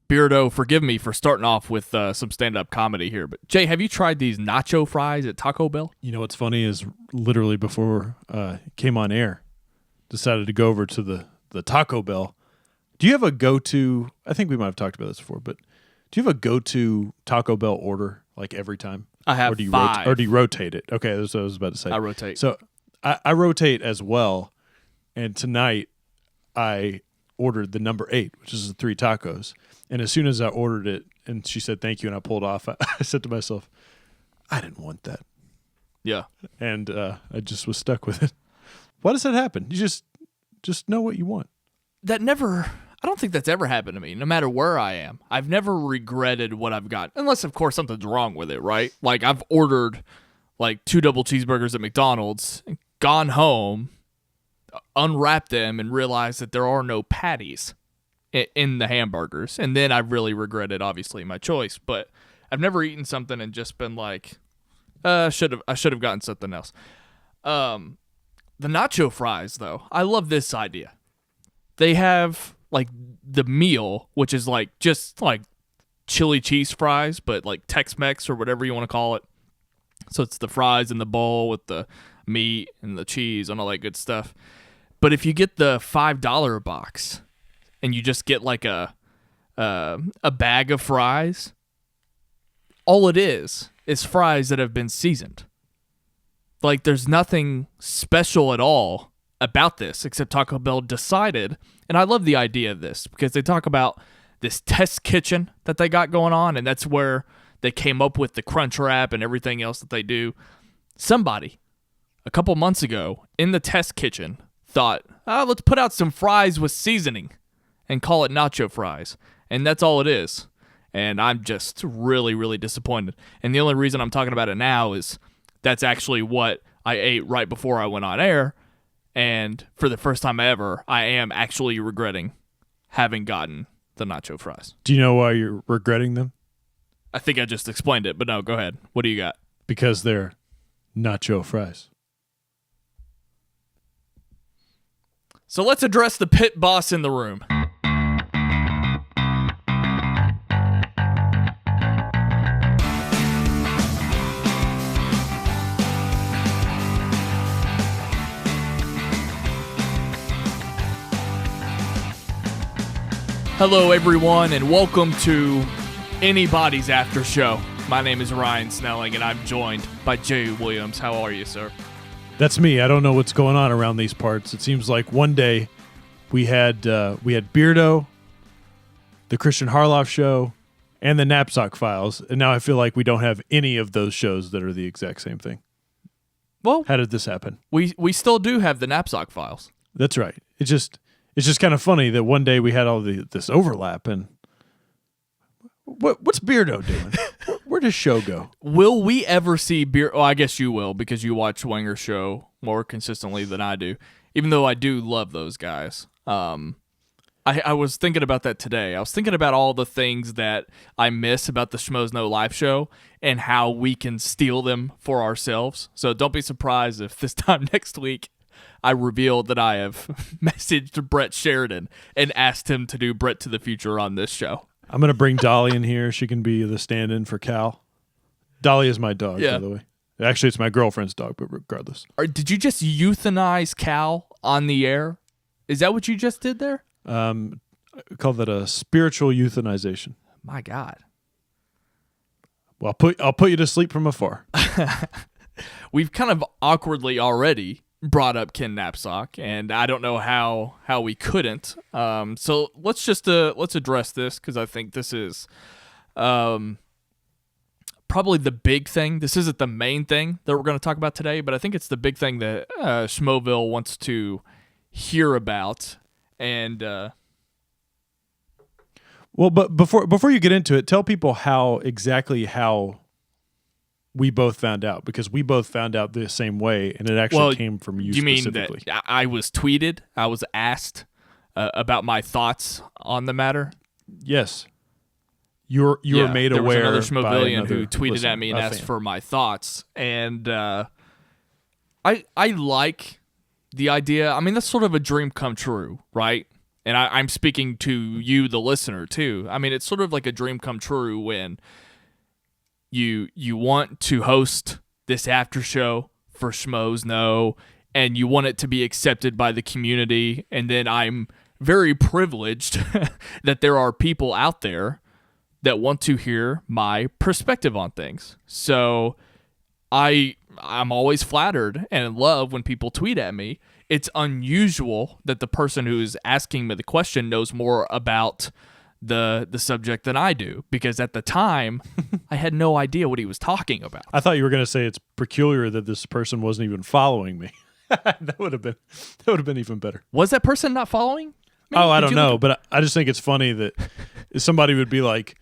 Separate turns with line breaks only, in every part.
Beardo, forgive me for starting off with some stand-up comedy here, but Jay, have you tried these nacho fries at Taco Bell?
You know what's funny is literally before it came on air, decided to go over to the Taco Bell. Do you have a go-to, I think we might have talked about this before, but do you have a go-to Taco Bell order like every time?
I have
or do you
5.
Or do you rotate it? Okay, that's what I was about to say.
I rotate.
So I rotate as well, and tonight I ordered the number 8, which is the 3 tacos. And as soon as I ordered it and she said thank you and I pulled off, I said to myself, I didn't want that.
Yeah.
And I just was stuck with it. Why does that happen? You just know what you want.
I don't think that's ever happened to me, no matter where I am. I've never regretted what I've got, unless, of course, something's wrong with it, right? Like, I've ordered, 2 double cheeseburgers at McDonald's, gone home, unwrapped them, and realized that there are no patties in the hamburgers. And then I've really regretted, obviously, my choice. But I've never eaten something and just been like, I should have gotten something else. The nacho fries, though, I love this idea. They have the meal, which is just chili cheese fries, but Tex-Mex or whatever you want to call it. So it's the fries in the bowl with the meat and the cheese and all that good stuff. But if you get the $5 box and you just get a bag of fries, all it is fries that have been seasoned. There's nothing special at all about this, except Taco Bell decided, and I love the idea of this, because they talk about this test kitchen that they got going on, and that's where they came up with the Crunch Wrap and everything else that they do. Somebody, a couple months ago, in the test kitchen, thought, let's put out some fries with seasoning and call it nacho fries, and that's all it is. And I'm just really, really disappointed. And the only reason I'm talking about it now is that's actually what I ate right before I went on air. And for the first time ever, I am actually regretting having gotten the nacho fries.
Do you know why you're regretting them?
I think I just explained it, but no, go ahead. What do you got?
Because they're nacho fries.
So let's address the pit boss in the room. Hello, everyone, and welcome to Anybody's After Show. My name is Ryan Snelling, and I'm joined by Jaye Williams. How are you, sir?
That's me. I don't know what's going on around these parts. It seems like one day we had Beardo, the Christian Harloff Show, and the Napzok Files, and now I feel like we don't have any of those shows that are the exact same thing.
Well,
how did this happen?
We still do have the Napzok Files.
That's right. It's just kind of funny that one day we had all this overlap, and what's Beardo doing? Where does show go?
Will we ever see Beardo? Well, I guess you will, because you watch Wenger's show more consistently than I do, even though I do love those guys. I was thinking about that today. I was thinking about all the things that I miss about the Schmoes Know Live show and how we can steal them for ourselves. So don't be surprised if this time next week I revealed that I have messaged Brett Sheridan and asked him to do Brett to the Future on this show.
I'm going to bring Dolly in here. She can be the stand-in for Cal. Dolly is my dog, by the way. Actually, it's my girlfriend's dog, but regardless.
Did you just euthanize Cal on the air? Is that what you just did there?
I call that a spiritual euthanization.
My God.
Well, I'll put you to sleep from afar.
We've kind of awkwardly already brought up Ken Napzok, and I don't know how we couldn't. So let's address this, because I think this is probably the big thing. This isn't the main thing that we're going to talk about today, but I think it's the big thing that Schmoeville wants to hear about. And
well, but before you get into it, tell people exactly how we both found out, because we both found out the same way, and it actually came from you specifically.
Mean that I was tweeted? I was asked about my thoughts on the matter?
Yes. You were made aware.
There was another Schmoevillian who tweeted
listener,
at me and asked for my thoughts. And I like the idea. I mean, that's sort of a dream come true, right? And I'm speaking to you, the listener, too. I mean, it's sort of like a dream come true when you want to host this after show for Schmoes Know, and you want it to be accepted by the community. And then I'm very privileged that there are people out there that want to hear my perspective on things. So I'm always flattered and in love when people tweet at me. It's unusual that the person who's asking me the question knows more about the subject than I do, because at the time I had no idea what he was talking about.
I thought you were going to say it's peculiar that this person wasn't even following me. That would have been even better.
Was that person not following me?
Oh, I don't know, but I just think it's funny that somebody would be like,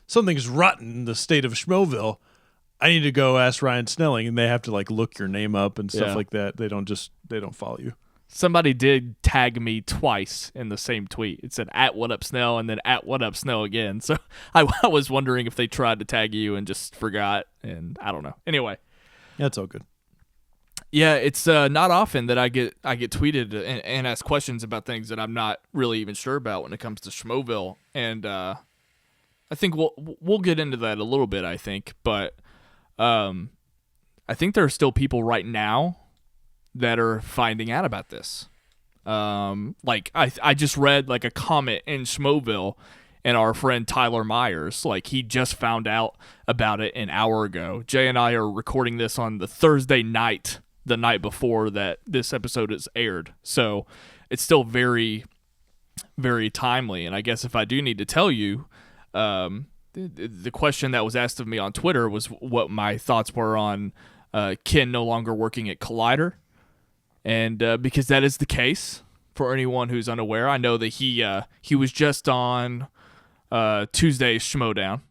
something's rotten in the state of Schmoeville. I need to go ask Ryan Snelling, and they have to like look your name up and stuff like that. They don't follow you.
Somebody did tag me twice in the same tweet. It said @WhatUpSnell and then @WhatUpSnell again. So I was wondering if they tried to tag you and just forgot, and I don't know. Anyway,
that's all good.
Yeah, it's not often that I get tweeted and asked questions about things that I'm not really even sure about when it comes to Schmoeville, and I think we'll get into that a little bit. I think, but I think there are still people right now that are finding out about this. Like I just read like a comment in Schmoeville, and our friend Tyler Myers, like he just found out about it an hour ago. Jay and I are recording this on the Thursday night, the night before that this episode is aired. So it's still very, very timely. And I guess if I do need to tell you, the question that was asked of me on Twitter was what my thoughts were on Ken no longer working at Collider. And because that is the case for anyone who's unaware, I know that he was just on Tuesday's Schmoedown,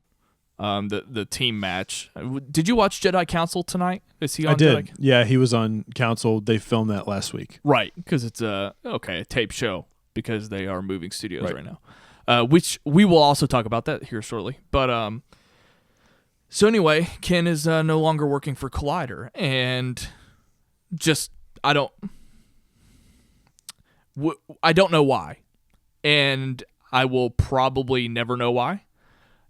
the team match. Did you watch Jedi Council tonight? Is he on?
I did.
Jedi?
Yeah, he was on Council. They filmed that last week.
Right, because it's a tape show because they are moving studios right now. Which we will also talk about that here shortly. But so anyway, Ken is no longer working for Collider, and just I don't know why, and I will probably never know why,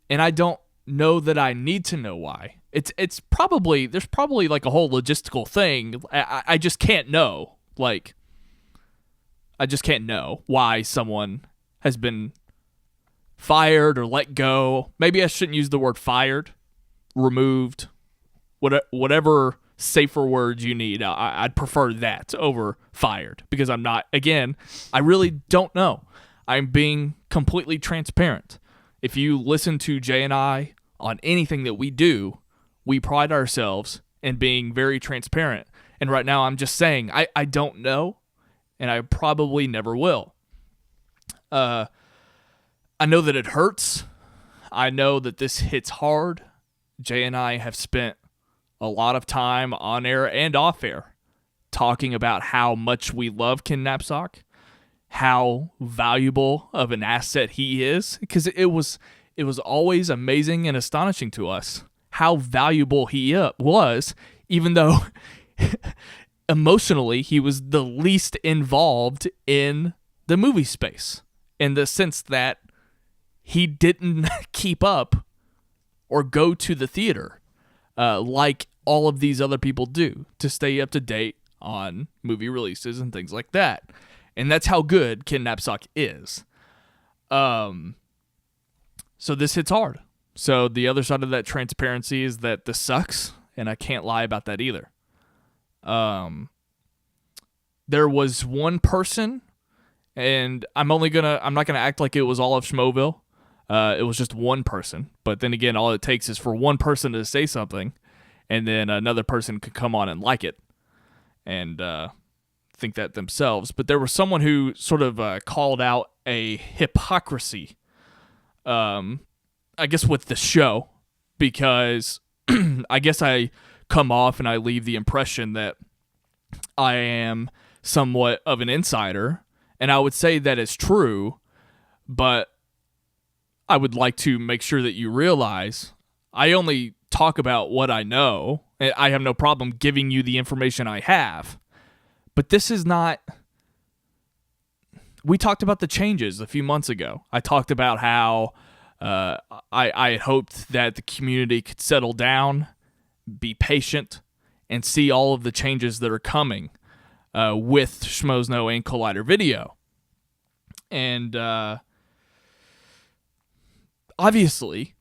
and I don't know that I need to know why. It's probably there's probably like a whole logistical thing. I just can't know. Like I just can't know why someone has been fired or let go. Maybe I shouldn't use the word fired, removed, whatever safer words you need. I'd prefer that over fired, because I'm not, again, I really don't know. I'm being completely transparent. If you listen to Jay and I on anything that we do, we pride ourselves in being very transparent. And right now I'm just saying I don't know, and I probably never will. I know that it hurts. I know that this hits hard. Jay and I have spent a lot of time on air and off air talking about how much we love Ken Napzok, how valuable of an asset he is, because it was always amazing and astonishing to us how valuable he was, even though emotionally he was the least involved in the movie space, in the sense that he didn't keep up or go to the theater like all of these other people do to stay up to date on movie releases and things like that. And that's how good Ken Napzok is. So this hits hard. So the other side of that transparency is that this sucks, and I can't lie about that either. There was one person, and I'm not gonna act like it was all of Schmoeville. It was just one person, but then again, all it takes is for one person to say something, and then another person could come on and like it and think that themselves. But there was someone who sort of called out a hypocrisy, I guess, with the show, because I guess I come off and I leave the impression that I am somewhat of an insider, and I would say that is true, but I would like to make sure that you realize I only talk about what I know. I have no problem giving you the information I have. But this is not... we talked about the changes a few months ago. I talked about how I had hoped that the community could settle down, be patient, and see all of the changes that are coming with Schmoe's No and Collider Video. And obviously,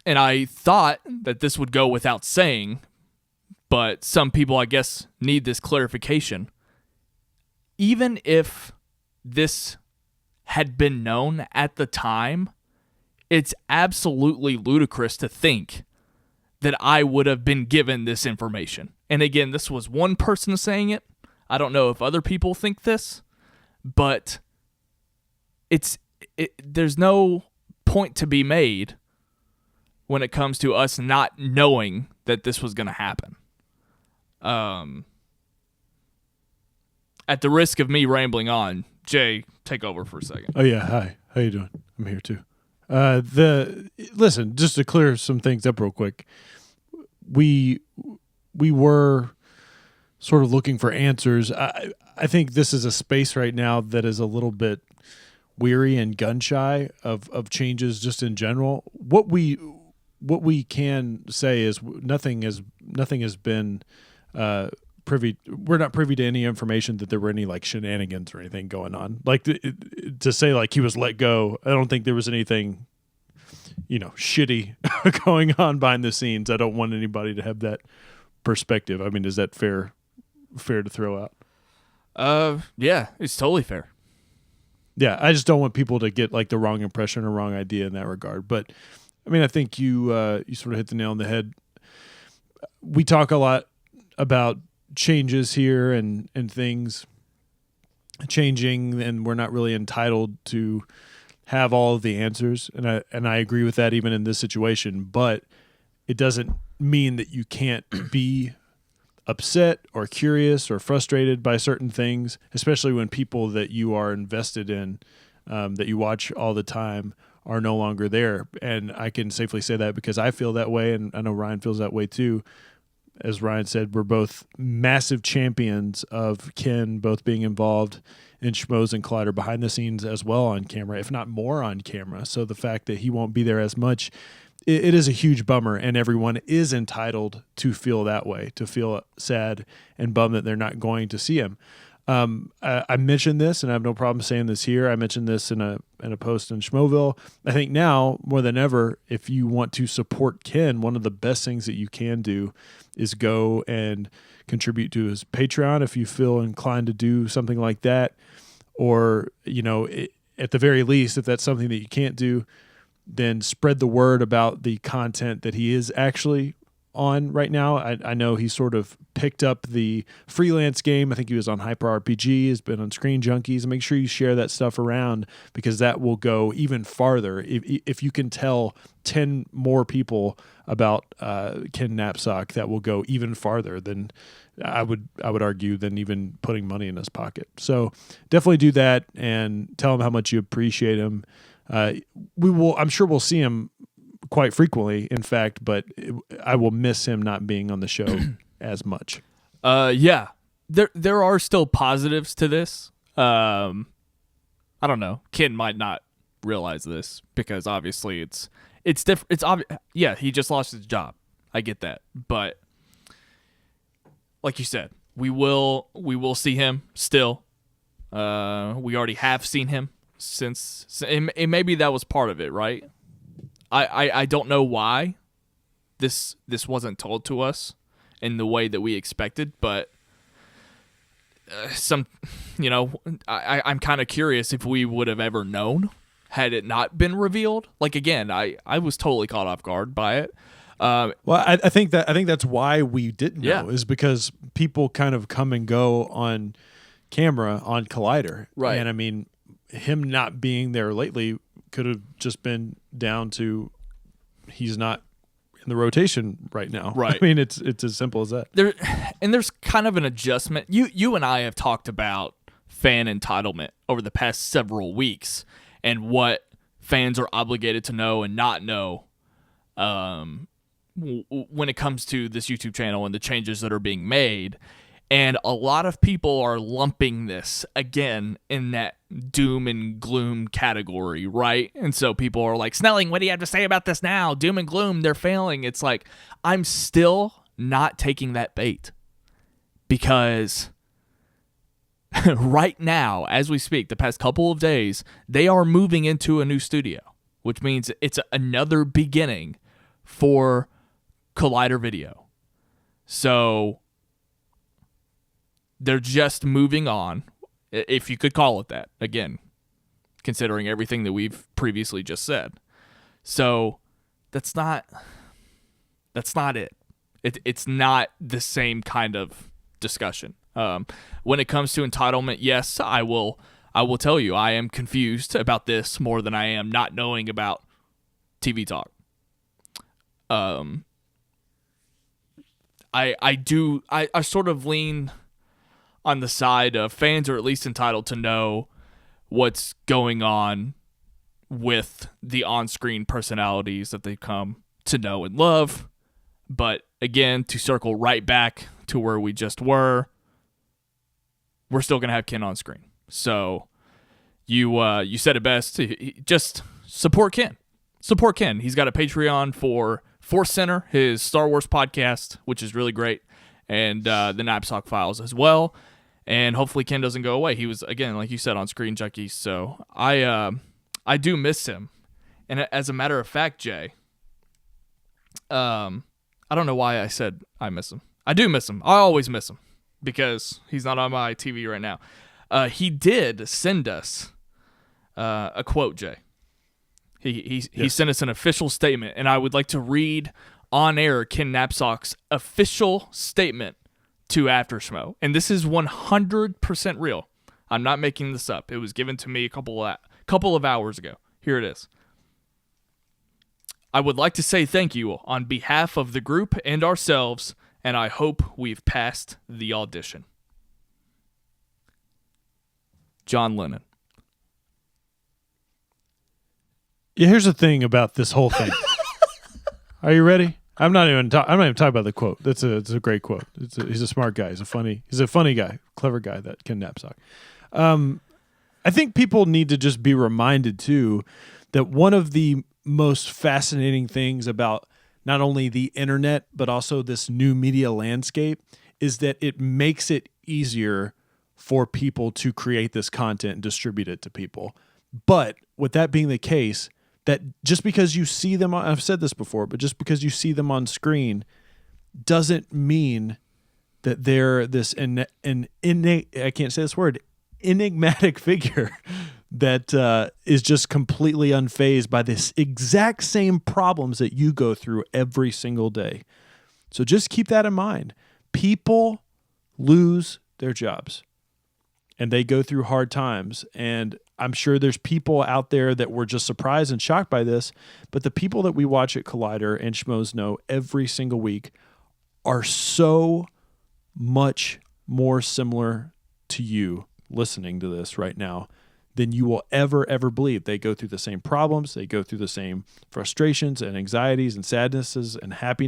and I thought that this would go without saying, but some people, I guess, need this clarification. Even if this had been known at the time, it's absolutely ludicrous to think that I would have been given this information. And again, this was one person saying it. I don't know if other people think this, but there's no point to be made when it comes to us not knowing that this was going to happen. At the risk of me rambling on, Jay, take over for a second.
Oh yeah, hi. How you doing? I'm here too. Listen, just to clear some things up real quick. We were sort of looking for answers. I think this is a space right now that is a little bit weary and gun shy of changes just in general. What we can say is nothing has been privy. We're not privy to any information that there were any like shenanigans or anything going on. Like to say like he was let go, I don't think there was anything, shitty going on behind the scenes. I don't want anybody to have that perspective. I mean, is that fair to throw out?
Yeah, it's totally fair.
Yeah, I just don't want people to get like the wrong impression or wrong idea in that regard. But I mean, I think you sort of hit the nail on the head. We talk a lot about changes here and things changing, and we're not really entitled to have all of the answers. And I agree with that even in this situation, but it doesn't mean that you can't be upset or curious or frustrated by certain things, especially when people that you are invested in, that you watch all the time, are no longer there. And I can safely say that because I feel that way, and I know Ryan feels that way too. As Ryan said, we're both massive champions of Ken both being involved in Schmoes and Collider behind the scenes as well on camera, if not more on camera. So the fact that he won't be there as much, it is a huge bummer, and everyone is entitled to feel that way, to feel sad and bummed that they're not going to see him. I mentioned this, and I have no problem saying this here. I mentioned this in a post in Schmoeville. I think now more than ever, if you want to support Ken, one of the best things that you can do is go and contribute to his Patreon if you feel inclined to do something like that, or at the very least, if that's something that you can't do, then spread the word about the content that he is actually on right now. I know he sort of picked up the freelance game. I think he was on Hyper RPG, has been on Screen Junkies. Make sure you share that stuff around, because that will go even farther. If you can tell 10 more people about Ken Napzok, that will go even farther than I would argue than even putting money in his pocket. So definitely do that and tell him how much you appreciate him. I'm sure we'll see him quite frequently, in fact, but I will miss him not being on the show as much.
Yeah, there are still positives to this. I don't know. Ken might not realize this because obviously it's different. It's obvious. Yeah, he just lost his job. I get that, but like you said, we will see him still. We already have seen him since, and maybe that was part of it, right? I don't know why this wasn't told to us in the way that we expected, but I'm kind of curious if we would have ever known had it not been revealed. Like, again, I was totally caught off guard by it.
Well, I think that's why we didn't know, is because people kind of come and go on camera on Collider,
right?
And I mean, him not being there lately could have just been down to he's not in the rotation right now.
Right.
I mean, it's as simple as that.
There's kind of an adjustment. You and I have talked about fan entitlement over the past several weeks and what fans are obligated to know and not know when it comes to this YouTube channel and the changes that are being made. And a lot of people are lumping this again in that doom and gloom category, right? And so people are like, Snelling, what do you have to say about this now? Doom and gloom, they're failing. It's like, I'm still not taking that bait because right now, as we speak, the past couple of days, they are moving into a new studio, which means it's another beginning for Collider Video. So they're just moving on, if you could call it that, again, considering everything that we've previously just said. So that's not it. It's not the same kind of discussion. When it comes to entitlement, yes, I will tell you I am confused about this more than I am not knowing about TV Talk. I sort of lean on the side of fans are at least entitled to know what's going on with the on-screen personalities that they've come to know and love. But again, to circle right back to where we just were, we're still going to have Ken on screen. So you said it best. Just support Ken. Support Ken. He's got a Patreon for Force Center, his Star Wars podcast, which is really great, and the Napzok Files as well. And hopefully Ken doesn't go away. He was, again, like you said, on Screen Junkies. So I do miss him. And as a matter of fact, Jay, I don't know why I said I miss him. I do miss him. I always miss him because he's not on my TV right now. He did send us a quote, Jay. He sent us an official statement, and I would like to read on air Ken Napzok's official statement to After Schmoe. And this is 100% real. I'm not making this up. It was given to me a couple of hours ago. Here it is. I would like to say thank you on behalf of the group and ourselves, and I hope we've passed the audition. John Lennon.
Yeah, here's the thing about this whole thing. Are you ready? I'm not even talking about the quote. It's a great quote. He's a smart guy. He's a funny guy, clever guy. That Ken Napzok. I think people need to just be reminded too that one of the most fascinating things about not only the internet but also this new media landscape is that it makes it easier for people to create this content and distribute it to people. But with that being the case, that just because you see them on, I've said this before, but just because you see them on screen doesn't mean that they're this I can't say this word, enigmatic figure that is just completely unfazed by this exact same problems that you go through every single day. So just keep that in mind. People lose their jobs and they go through hard times, and I'm sure there's people out there that were just surprised and shocked by this, but the people that we watch at Collider and Schmoes Know every single week are so much more similar to you listening to this right now than you will ever believe. They go through the same problems. They go through the same frustrations and anxieties and sadnesses and happy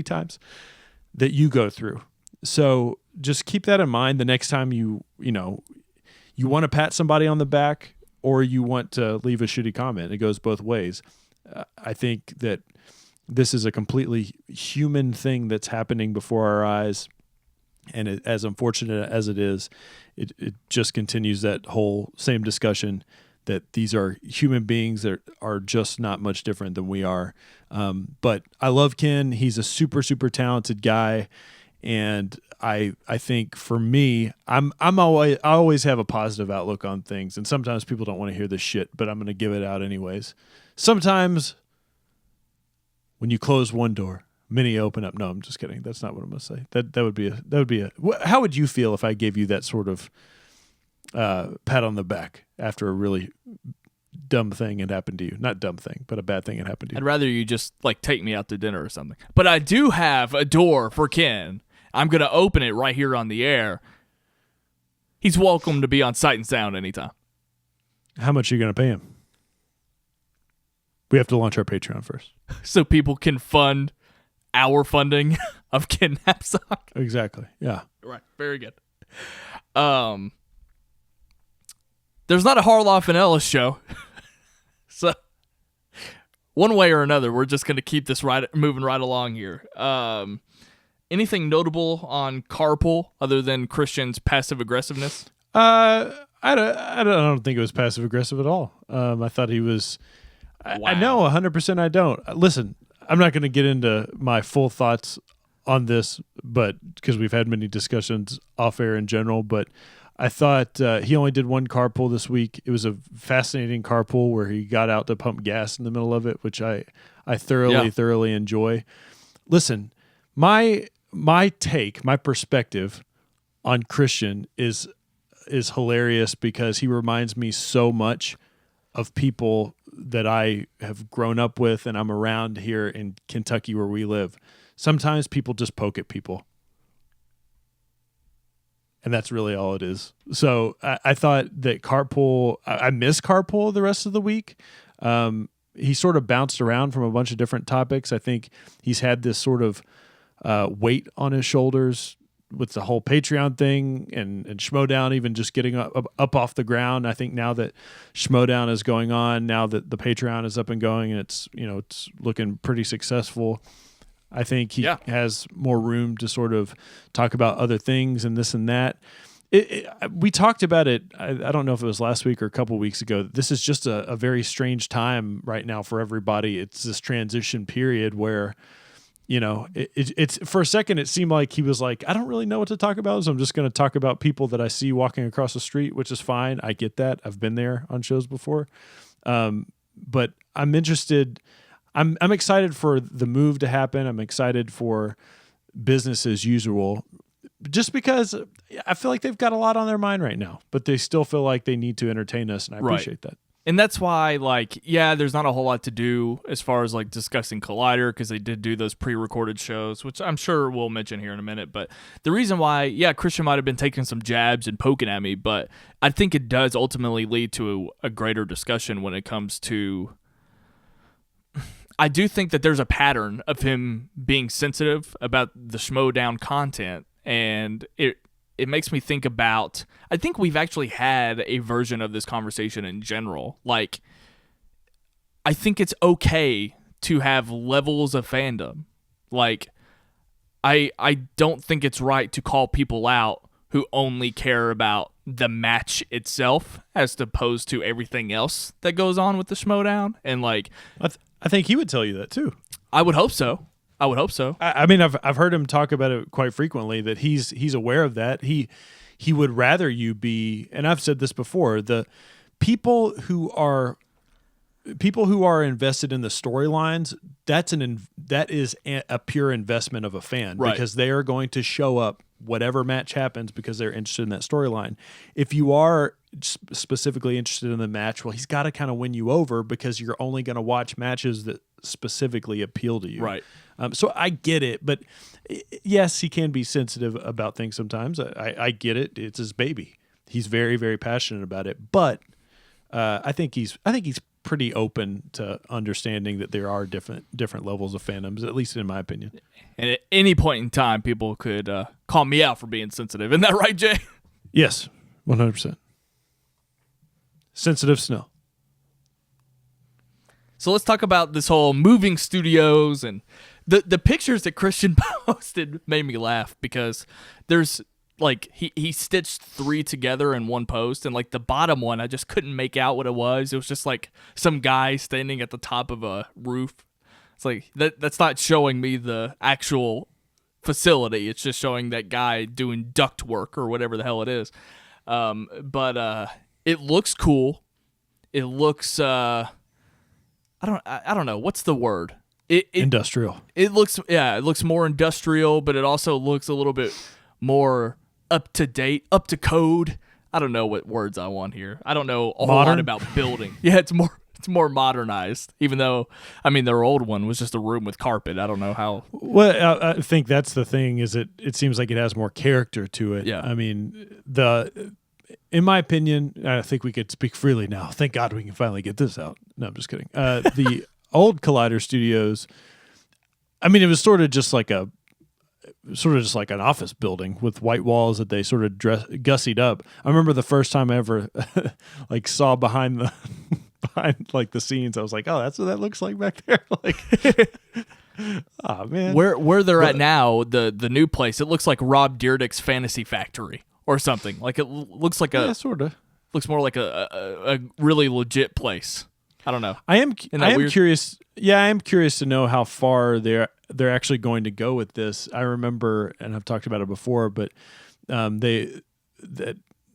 times that you go through. So just keep that in mind the next time you want to pat somebody on the back or you want to leave a shitty comment. It goes both ways. I think that this is a completely human thing that's happening before our eyes. And as unfortunate as it is, it just continues that whole same discussion that these are human beings that are just not much different than we are. But I love Ken. He's a super, super talented guy. And I think for me, I always have a positive outlook on things. And sometimes people don't want to hear this shit, but I'm going to give it out anyways. Sometimes when you close one door, many open up. No, I'm just kidding. That's not what I'm going to say. That would be a. How would you feel if I gave you that sort of pat on the back after a really dumb thing had happened to you? Not dumb thing, but a bad thing had happened to you.
I'd rather you just take me out to dinner or something. But I do have a door for Ken. I'm going to open it right here on the air. He's welcome to be on Sight and Sound anytime.
How much are you going to pay him? We have to launch our Patreon first.
So people can fund our funding of Ken Napzok.
Exactly. Yeah.
Right. Very good. There's not a Harloff and Ellis show. So one way or another, we're just going to keep this moving right along here. Anything notable on Carpool other than Christian's passive aggressiveness?
I don't think it was passive aggressive at all. I thought he was.
Wow.
I know 100%. I don't listen. I'm not going to get into my full thoughts on this, but because we've had many discussions off air in general. But I thought he only did one carpool this week. It was a fascinating carpool where he got out to pump gas in the middle of it, which I thoroughly enjoy. Listen, my perspective on Christian is hilarious because he reminds me so much of people that I have grown up with and I'm around here in Kentucky where we live. Sometimes people just poke at people. And that's really all it is. So I thought that Carpool, I miss Carpool the rest of the week. He sort of bounced around from a bunch of different topics. I think he's had this sort of weight on his shoulders with the whole Patreon thing and Schmoedown even just getting up off the ground. I think now that Schmoedown is going on, now that the Patreon is up and going and it's looking pretty successful, I think he has more room to sort of talk about other things and this and that. We talked about it, I don't know if it was last week or a couple weeks ago. This is just a very strange time right now for everybody. It's this transition period where it's for a second, it seemed like he was like, I don't really know what to talk about, so I'm just going to talk about people that I see walking across the street, which is fine. I get that. I've been there on shows before. But I'm interested. I'm excited for the move to happen. I'm excited for business as usual, just because I feel like they've got a lot on their mind right now, but they still feel like they need to entertain us, and I appreciate that.
And that's why, there's not a whole lot to do as far as discussing Collider because they did do those pre-recorded shows, which I'm sure we'll mention here in a minute. But the reason why, Christian might have been taking some jabs and poking at me, but I think it does ultimately lead to a greater discussion when it comes to. I do think that there's a pattern of him being sensitive about the Schmoedown content, and it makes me think about, I think we've actually had a version of this conversation in general. I think it's okay to have levels of fandom. I don't think it's right to call people out who only care about the match itself as opposed to everything else that goes on with the Schmoedown. And
I think he would tell you that too.
I would hope so.
I mean, I've heard him talk about it quite frequently that he's aware of that. He would rather you be, and I've said this before, the people who are invested in the storylines, that is a pure investment of a fan, right? Because they are going to show up whatever match happens because they're interested in that storyline. If you are specifically interested in the match, well, he's got to kind of win you over because you're only going to watch matches that specifically appeal to you.
Right.
So I get it, but yes, he can be sensitive about things sometimes. I get it. It's his baby. He's very, very passionate about it, but I think he's pretty open to understanding that there are different levels of fandoms, at least in my opinion.
And at any point in time, people could call me out for being sensitive. Isn't that right, Jay?
Yes, 100%. Sensitive Snell.
So let's talk about this whole moving studios, and the pictures that Christian posted made me laugh because there's he stitched 3 together in one post, and the bottom one I just couldn't make out what it was. It was just some guy standing at the top of a roof. It's that's not showing me the actual facility. It's just showing that guy doing duct work or whatever the hell it is. But it looks cool. It looks I don't know what's the word.
Industrial.
It looks more industrial, but it also looks a little bit more up to date, up to code. I don't know what words I want here. I don't know a whole lot about building. Yeah, it's more modernized, even though their old one was just a room with carpet. I don't know how.
Well, I think that's the thing is it seems like it has more character to it.
Yeah.
In my opinion, I think we could speak freely now. Thank God we can finally get this out. No, I'm just kidding. The old Collider Studios, I mean, it was sort of just like an office building with white walls that they sort of gussied up. I remember the first time I ever like saw behind like the scenes. I was like, oh, that's what that looks like back there. Like, oh man,
where they're at now, the new place, it looks like Rob Dyrdek's Fantasy Factory or something. Like it looks like
sort of
looks more like a really legit place. I don't know.
I am curious. Yeah, I am curious to know how far they're actually going to go with this. I remember, and I've talked about it before, but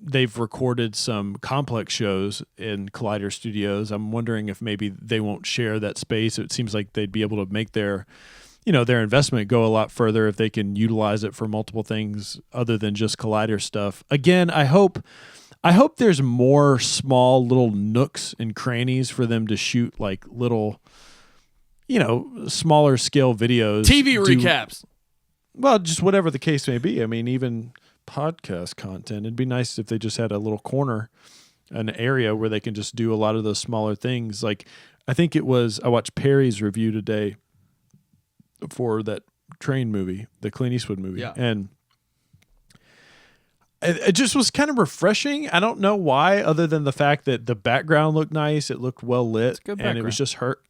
they've recorded some complex shows in Collider Studios. I'm wondering if maybe they won't share that space. It seems like they'd be able to make their investment go a lot further if they can utilize it for multiple things other than just Collider stuff. Again, I hope there's more small little nooks and crannies for them to shoot like little, smaller scale videos.
TV recaps.
Well, just whatever the case may be. I mean, even podcast content. It'd be nice if they just had a little corner, an area where they can just do a lot of those smaller things. Like, I watched Perry's review today for that train movie, the Clint Eastwood movie.
Yeah.
And it just was kind of refreshing. I don't know why, other than the fact that the background looked nice. It looked well lit. And it was just her.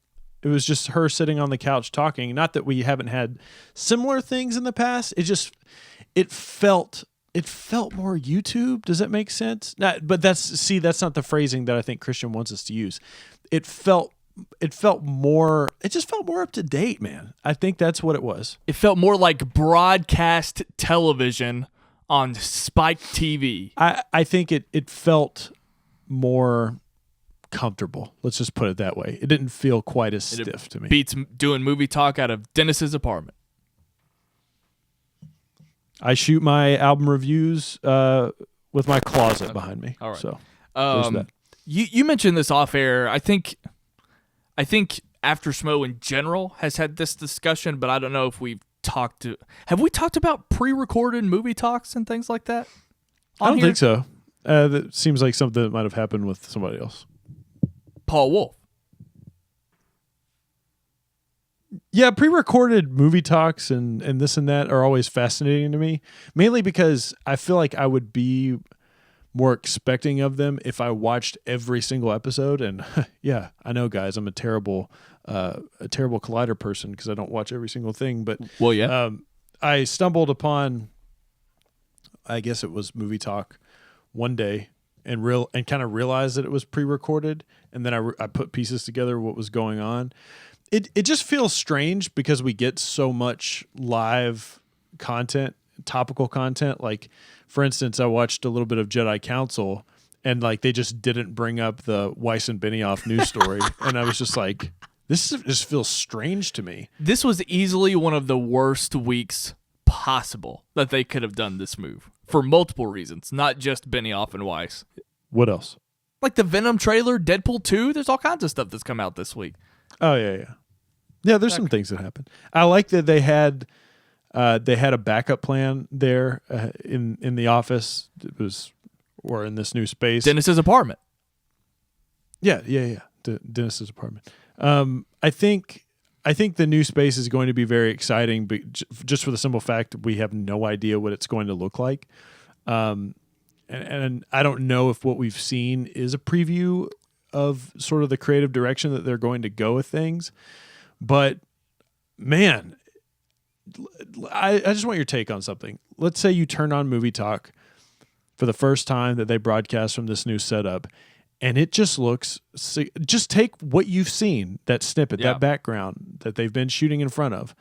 It was just her sitting on the couch talking. Not that we haven't had similar things in the past. It felt more YouTube. Does that make sense? But that's not the phrasing that I think Christian wants us to use. It just felt more up to date, man. I think that's what it was.
It felt more like broadcast television on Spike TV.
I think it felt more comfortable. Let's just put it that way. It didn't feel quite as stiff to me.
Beats doing movie talk out of Dennis's apartment.
I shoot my album reviews with my closet behind me.
All right.
So there's that.
You mentioned this off air. I think After Schmoe in general has had this discussion, but I don't know if have we talked about pre-recorded movie talks and things like that?
I don't think so. That seems like something that might have happened with somebody else.
Paul Wolf.
Yeah, pre-recorded movie talks and this and that are always fascinating to me, mainly because I feel like I would be more expecting of them if I watched every single episode. And yeah, I know, guys, I'm a terrible Collider person because I don't watch every single thing. But
well, yeah,
I stumbled upon, I guess it was Movie Talk one day and kind of realized that it was pre-recorded, and then I put pieces together what was going on. It just feels strange because we get so much live content, topical content. Like, for instance, I watched a little bit of Jedi Council, and like they just didn't bring up the Weiss and Benioff news story, and I was just like, this just feels strange to me.
This was easily one of the worst weeks possible that they could have done this move for multiple reasons, not just Benioff and Weiss.
What else?
Like the Venom trailer, Deadpool 2. There's all kinds of stuff that's come out this week.
Oh yeah. Yeah, there's some things that happened. I like that they had a backup plan there in the office. It was, or in this new space.
Dennis's apartment.
Yeah. Dennis's apartment. I think the new space is going to be very exciting, but just for the simple fact that we have no idea what it's going to look like. And I don't know if what we've seen is a preview of sort of the creative direction that they're going to go with things. But man, I just want your take on something. Let's say you turn on Movie Talk for the first time that they broadcast from this new setup, and it just looks, just take what you've seen, that snippet, that background that they've been shooting in front of.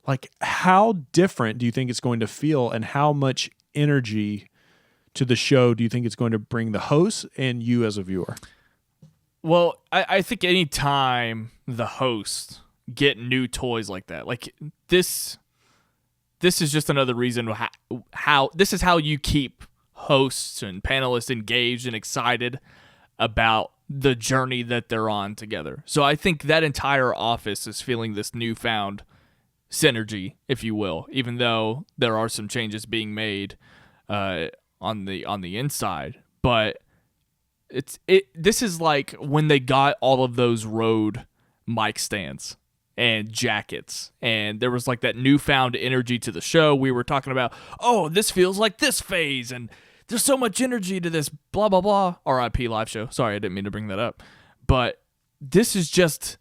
Like, how different do you think it's going to feel, and how much energy to the show do you think it's going to bring the host and you as a viewer?
Well, I think any time the hosts get new toys like that, like this is just another reason how this is how you keep hosts and panelists engaged and excited about the journey that they're on together. So I think that entire office is feeling this newfound synergy, if you will, even though there are some changes being made on the inside. But this is like when they got all of those Rode mic stands and jackets. And there was like that newfound energy to the show. We were talking about, oh, this feels like this phase, and there's so much energy to this, blah, blah, blah. RIP live show. Sorry, I didn't mean to bring that up. But this is just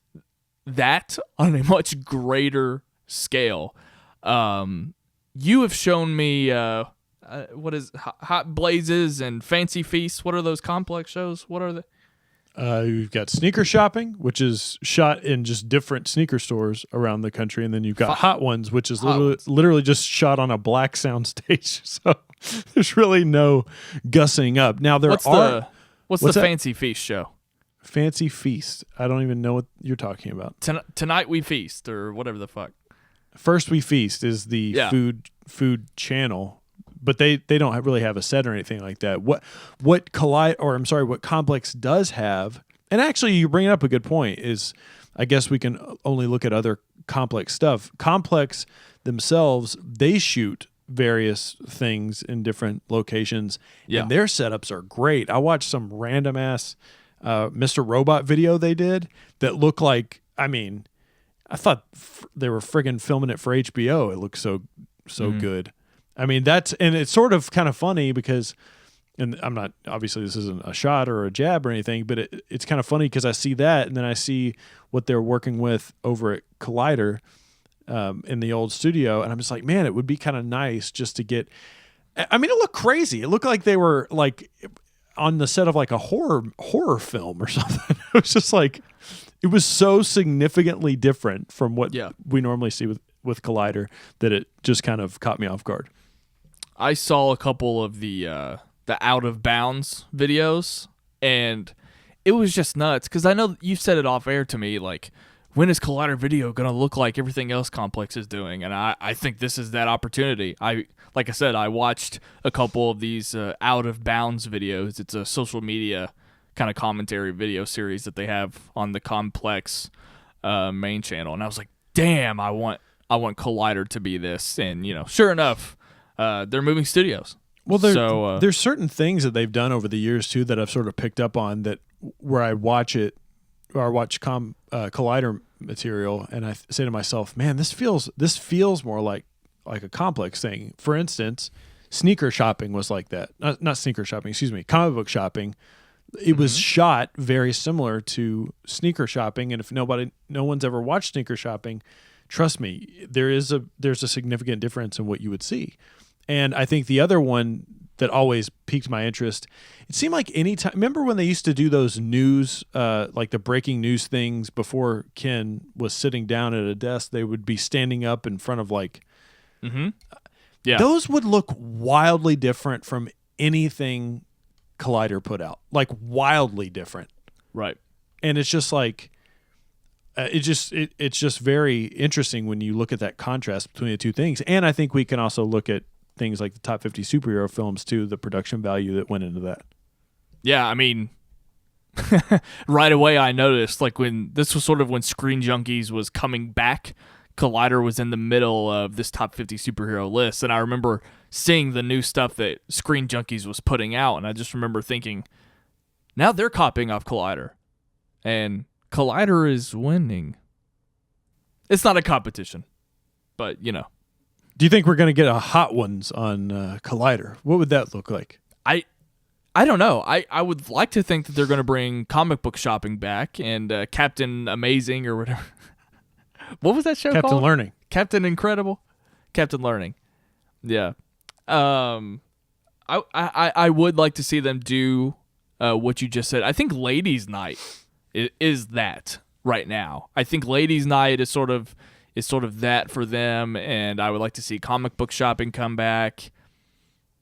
that on a much greater scale. You have shown me what is Hot Blazes and Fancy Feast. What are those complex shows? What are they?
You've got Sneaker Shopping, which is shot in just different sneaker stores around the country, and then you've got Hot Ones, which is literally just shot on a black sound stage. So there's really no gussing up. Now what's
the Fancy Feast show?
Fancy Feast. I don't even know what you're talking about.
Tonight We Feast, or whatever the fuck.
First We Feast is the food channel, but they don't really have a set or anything like that. What Complex does have, and actually you bring up a good point, is I guess we can only look at other Complex stuff. Complex themselves, they shoot various things in different locations, and their setups are great. I watched some random ass Mr. Robot video they did that looked like, I thought they were friggin' filming it for HBO. It looks so good. It's sort of kind of funny because, and I'm not, obviously this isn't a shot or a jab or anything, but it's kind of funny because I see that, and then I see what they're working with over at Collider in the old studio, and I'm just like, man, it would be kind of nice just to get, it looked crazy. It looked like they were like on the set of like a horror film or something. It was just like, it was so significantly different from what we normally see with Collider that it just kind of caught me off guard.
I saw a couple of the Out of Bounds videos, and it was just nuts because I know you said it off air to me, like, when is Collider Video going to look like everything else Complex is doing? And I think this is that opportunity. Like I said, I watched a couple of these Out of Bounds videos. It's a social media kind of commentary video series that they have on the Complex main channel, and I was like, damn, I want Collider to be this. And sure enough, they're moving studios.
Well, there's certain things that they've done over the years too that I've sort of picked up on, that where I watch it, or I watch Collider material, and I say to myself, man, this feels more like a Complex thing. For instance, Sneaker Shopping was like that. Not Sneaker Shopping, excuse me, Comic Book Shopping. It was shot very similar to Sneaker Shopping, and if no one's ever watched Sneaker Shopping, trust me, there's a significant difference in what you would see. And I think the other one that always piqued my interest, it seemed like anytime, remember when they used to do those news, like the breaking news things before Ken was sitting down at a desk, they would be standing up in front of like, those would look wildly different from anything Collider put out, like wildly different.
Right.
And it's just like, it's just very interesting when you look at that contrast between the two things. And I think we can also look at things like the top 50 superhero films too, the production value that went into that.
Yeah, right away I noticed, like, when this was sort of when Screen Junkies was coming back, Collider was in the middle of this top 50 superhero list, and I remember seeing the new stuff that Screen Junkies was putting out, and I just remember thinking, now they're copying off Collider, and Collider is winning. It's not a competition, but
Do you think we're going to get a Hot Ones on Collider? What would that look like?
I don't know. I would like to think that they're going to bring Comic Book Shopping back, and Captain Amazing or whatever. What was that show called?
Captain Learning.
Captain Incredible? Captain Learning. Yeah. I would like to see them do what you just said. I think Ladies Night is that right now. I think Ladies Night is sort of that for them, and I would like to see Comic Book Shopping come back.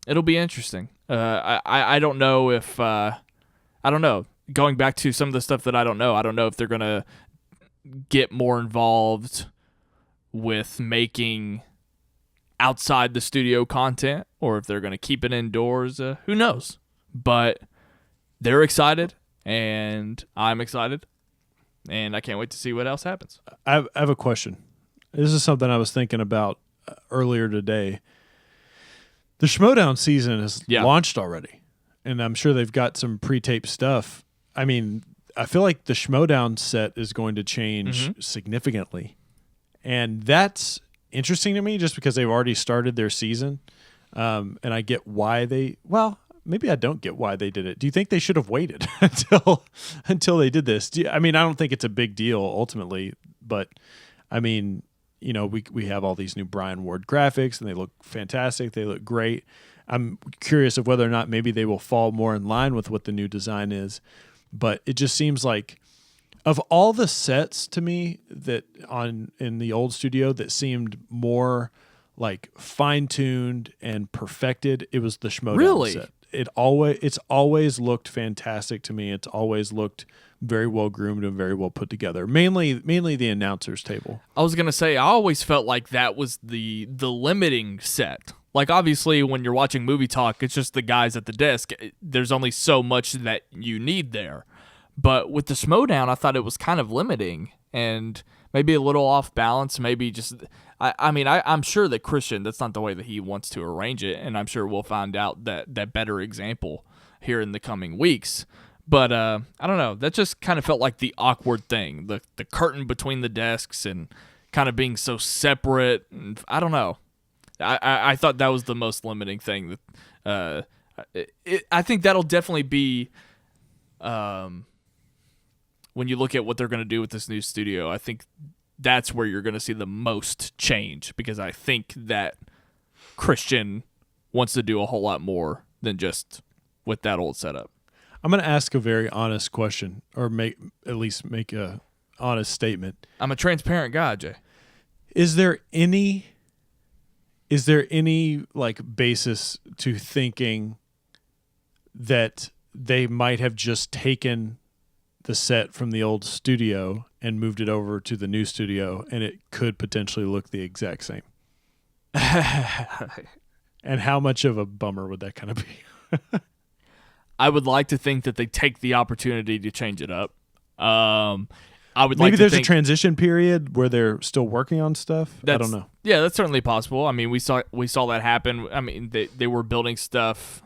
It'll be interesting. I don't know if I don't know. Going back to some of the stuff that I don't know if they're gonna get more involved with making outside the studio content, or if they're gonna keep it indoors. Who knows? But they're excited, and I'm excited, and I can't wait to see what else happens.
I have a question. This is something I was thinking about earlier today. The Schmoedown season is launched already, and I'm sure they've got some pre-taped stuff. I feel like the Schmoedown set is going to change significantly And that's interesting to me just because they've already started their season. And I get why maybe I don't get why they did it. Do you think they should have waited until they did this? I mean, I don't think it's a big deal ultimately, but I mean, we have all these new Brian Ward graphics and they look fantastic. They look great. I'm curious of whether or not maybe they will fall more in line with what the new design is, but it just seems like of all the sets to me that in the old studio that seemed more like fine-tuned and perfected, it was the Schmoe set. It's always looked fantastic to me. It's always looked very well groomed and very well put together. Mainly the announcer's table.
I was gonna say I always felt like that was the limiting set. Like obviously when you're watching movie talk, it's just the guys at the desk. There's only so much that you need there. But with the Schmoedown, I thought it was kind of limiting and maybe a little off balance. Maybe just I'm sure that Christian, that's not the way that he wants to arrange it, and I'm sure we'll find out that better example here in the coming weeks. But I don't know. That just kind of felt like the awkward thing, the curtain between the desks and kind of being so separate. And I don't know. I thought that was the most limiting thing. I think that'll definitely be when you look at what they're going to do with this new studio. I think that's where you're going to see the most change, because I think that Christian wants to do a whole lot more than just with that old setup.
I'm going to ask a very honest question, or make a honest statement.
I'm a transparent guy, Jay.
Is there any like basis to thinking that they might have just taken the set from the old studio and moved it over to the new studio, and it could potentially look the exact same? And how much of a bummer would that kind of be?
I would like to think that they take the opportunity to change it up.
Maybe there's a transition period where they're still working on stuff. I don't know.
Yeah, that's certainly possible. I mean, we saw that happen. I mean, they were building stuff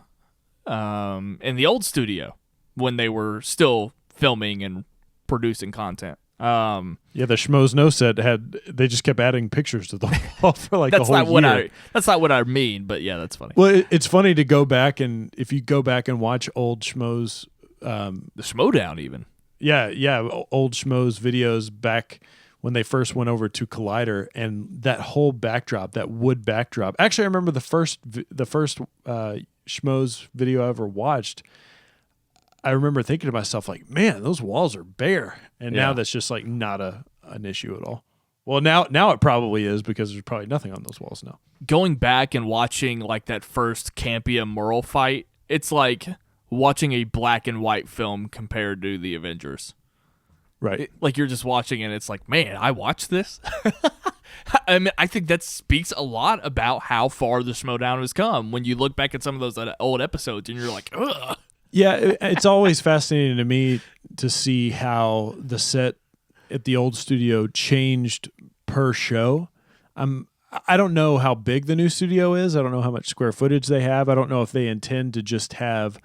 in the old studio when they were still filming and producing content.
The Schmoe's No set they just kept adding pictures to the wall for like a whole year.
That's not what I mean, but yeah, that's funny.
Well, it's funny to go back, and if you go back and watch old Schmoe's
the Schmoedown even.
Yeah, old Schmoe's videos back when they first went over to Collider, and that whole backdrop, that wood backdrop. Actually, I remember the first Schmoe's video I ever watched. I remember thinking to myself, like, man, those walls are bare. And now that's just like not an issue at all. Well, now it probably is, because there's probably nothing on those walls now.
Going back and watching like that first Campia Merle fight, it's like watching a black and white film compared to the Avengers.
Right.
Like you're just watching and it's like, man, I watched this. I mean, I think that speaks a lot about how far the Schmoedown has come when you look back at some of those old episodes and you're like, ugh.
Yeah, it's always fascinating to me to see how the set at the old studio changed per show. I don't know how big the new studio is. I don't know how much square footage they have. I don't know if they intend to just have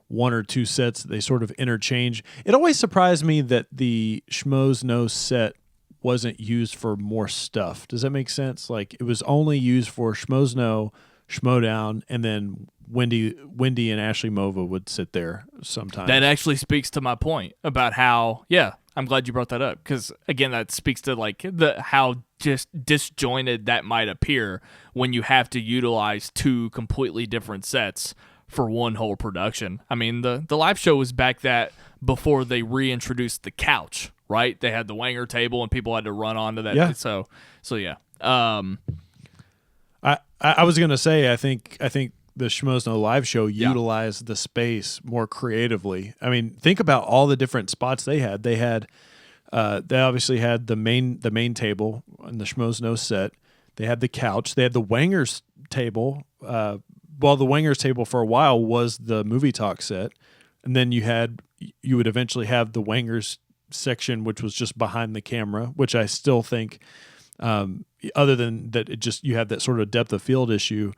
one or two sets that they sort of interchange. It always surprised me that the Schmoe's No set wasn't used for more stuff. Does that make sense? Like, it was only used for Schmoe's No, Schmoedown, and then Wendy and Ashley Mova would sit there sometimes.
That actually speaks to my point about how, I'm glad you brought that up, because again, that speaks to like how just disjointed that might appear when you have to utilize two completely different sets for one whole production. I mean, the live show was back before they reintroduced the couch, right? They had the Wanger table and people had to run onto that.
Yeah.
So yeah.
I was gonna say I think the Schmoe's No live show utilized the space more creatively. I mean, think about all the different spots they had. They obviously had the main table on the Schmoe's No set. They had the couch. They had the Wanger's table. The Wanger's table for a while was the movie talk set, and then you would eventually have the Wanger's section, which was just behind the camera, which I still think, other than that, you have that sort of depth of field issue.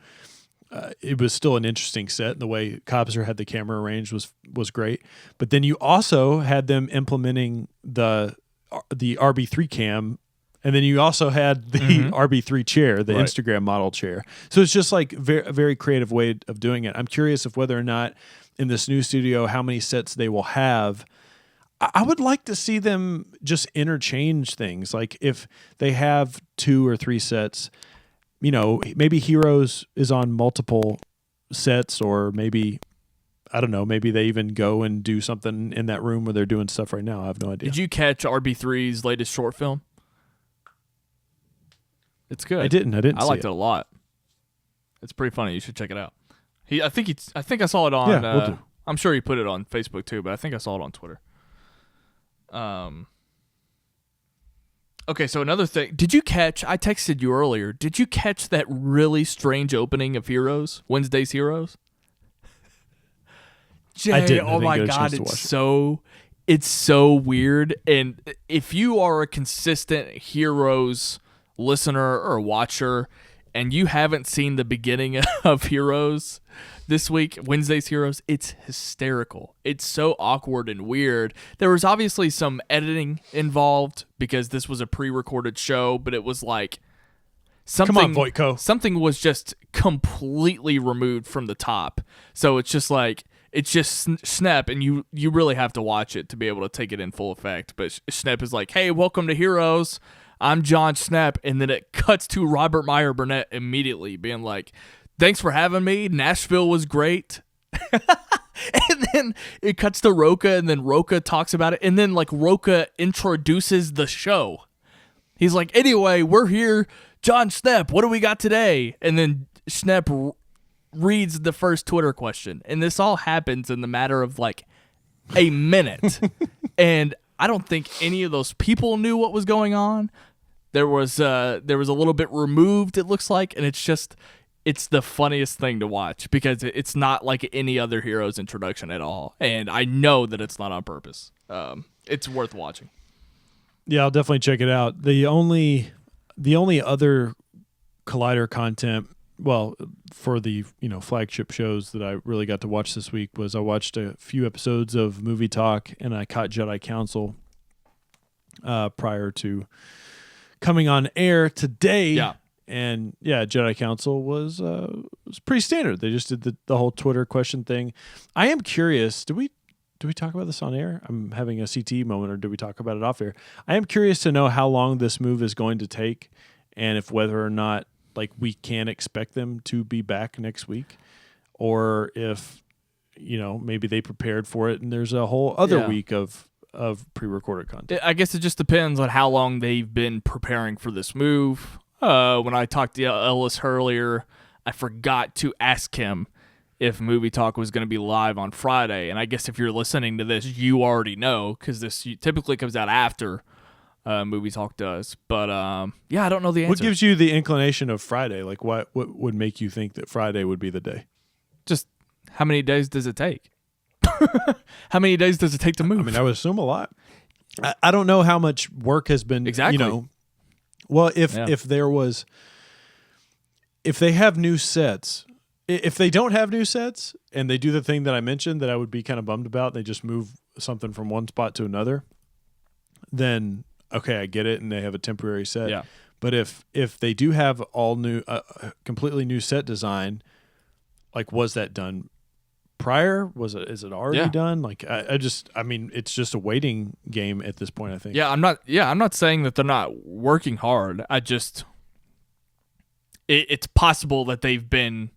It was still an interesting set, and the way Cobser had the camera arranged was great. But then you also had them implementing the RB3 cam And then you also had the RB3 chair, the Instagram model chair. So it's just like a very creative way of doing it. I'm curious if whether or not in this new studio, how many sets they will have. I would like to see them just interchange things. Like if they have 2 or 3 sets, you know, maybe Heroes is on multiple sets, or maybe, I don't know, maybe they even go and do something in that room where they're doing stuff right now. I have no idea.
Did you catch RB3's latest short film? It's good.
I didn't.
I liked it a lot. It's pretty funny. You should check it out. I think I saw it on.
Yeah, we'll do.
I'm sure he put it on Facebook too, but I think I saw it on Twitter. Okay, so another thing. Did you catch? I texted you earlier. Did you catch that really strange opening of Heroes? Wednesday's Heroes. Jay,
I didn't.
oh my God, it's so weird. And if you are a consistent Heroes listener or watcher, and you haven't seen the beginning of Heroes this week, Wednesday's Heroes, it's hysterical. It's so awkward and weird. There was obviously some editing involved because this was a pre-recorded show, but it was like something.
Come on, Voitko.
Something was just completely removed from the top. So it's just like, it's just Snep, and you really have to watch it to be able to take it in full effect. But Snep is like, hey, welcome to Heroes. I'm John Snap, and then it cuts to Robert Meyer Burnett immediately being like, thanks for having me. Nashville was great. And then it cuts to Roca, and then Roca talks about it, and then like Roca introduces the show. He's like, anyway, we're here. John Snap, what do we got today? And then Snap reads the first Twitter question, and this all happens in the matter of like a minute. And I don't think any of those people knew what was going on. There was a little bit removed, it looks like, and it's the funniest thing to watch because it's not like any other Heroes introduction at all. And I know that it's not on purpose. It's worth watching.
Yeah, I'll definitely check it out. The only other Collider content, well, for the flagship shows that I really got to watch this week was I watched a few episodes of Movie Talk, and I caught Jedi Council prior to coming on air today.
Yeah.
And yeah, Jedi Council was pretty standard. They just did the whole Twitter question thing. I am curious. Do we talk about this on air? I'm having a CTE moment, or do we talk about it off air? I am curious to know how long this move is going to take, and if whether or not like we can expect them to be back next week, or if maybe they prepared for it and there's a whole other week of pre-recorded content.
I guess it just depends on how long they've been preparing for this move. When I talked to Ellis earlier, I forgot to ask him if Movie Talk was going to be live on Friday. And I guess if you're listening to this, you already know because this typically comes out after Movie Talk does. But yeah, I don't know the answer.
What gives you the inclination of Friday? Like what would make you think that Friday would be the day?
Just how many days does it take? How many days does it take to move?
I mean, I would assume a lot. I don't know how much work has been
exactly.
Well, if they have new sets, if they don't have new sets and they do the thing that I mentioned that I would be kind of bummed about, they just move something from one spot to another, then okay, I get it, and they have a temporary set.
Yeah.
But if they do have all new, completely new set design, like was that done prior? Is it already done? Like I mean, it's just a waiting game at this point, I think.
I'm not saying that they're not working hard. It's possible that they've been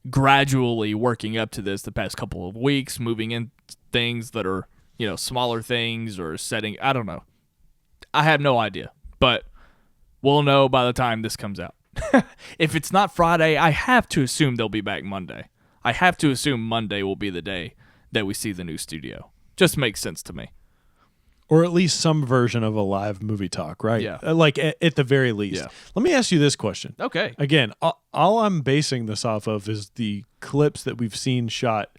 gradually working up to this the past couple of weeks, moving in things that are, smaller things or setting, I don't know. I have no idea, but we'll know by the time this comes out. If it's not Friday, I have to assume they'll be back Monday. I have to assume Monday will be the day that we see the new studio. Just makes sense to me.
Or at least some version of a live Movie Talk, right?
Yeah.
Like at the very least.
Yeah.
Let me ask you this question.
Okay.
Again, all I'm basing this off of is the clips that we've seen shot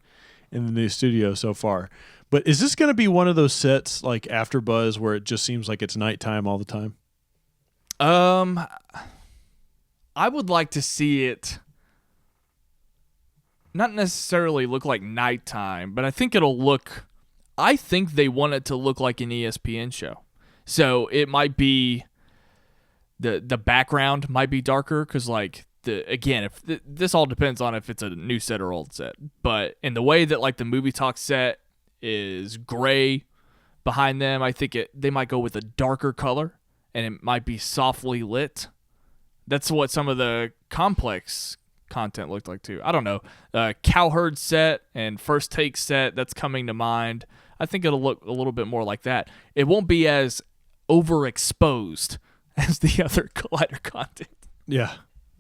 in the new studio so far. But is this going to be one of those sets like After Buzz where it just seems like it's nighttime all the time?
I would like to see it not necessarily look like nighttime, but I think they want it to look like an ESPN show. So it might be the background might be darker because like this all depends on if it's a new set or old set. But in the way that like the movie talk set is gray behind them, I think they might go with a darker color and it might be softly lit. That's what some of the complex content looked like too. I don't know. Cowherd set and First Take set, that's coming to mind. I think it'll look a little bit more like that. It won't be as overexposed as the other Collider content.
Yeah.